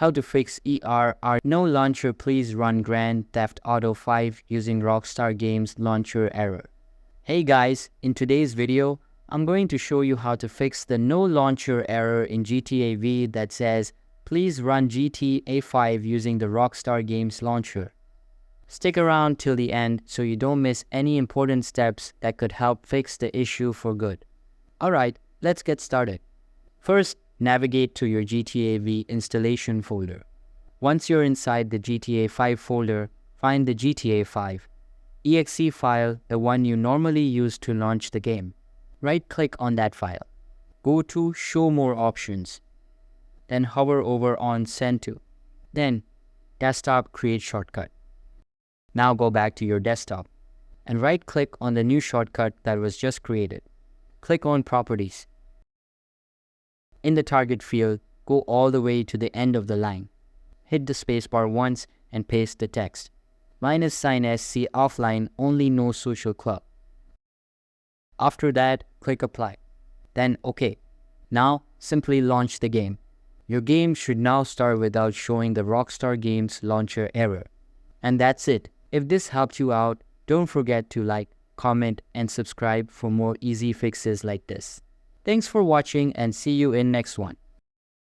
How to fix ERR No Launcher. Please run Grand Theft Auto 5 using Rockstar Games Launcher error. Hey guys, in today's video, I'm going to show you how to fix the No Launcher error in GTA V that says, please run GTA 5 using the Rockstar Games Launcher. Stick around till the end so you don't miss any important steps that could help fix the issue for good. Alright, let's get started. First, navigate to your GTA V installation folder. Once you're inside the GTA 5 folder, find the GTA 5 exe file, the one you normally use to launch the game. Right-click on that file. Go to Show More Options. Then hover over on Send To. Then, Desktop Create Shortcut. Now go back to your desktop and right-click on the new shortcut that was just created. Click on Properties. In the target field, go all the way to the end of the line. Hit the spacebar once and paste the text. -SC offline, only no social club. After that, click Apply. Then OK. Now, simply launch the game. Your game should now start without showing the Rockstar Games Launcher error. And that's it. If this helped you out, don't forget to like, comment, and subscribe for more easy fixes like this. Thanks for watching and see you in next one.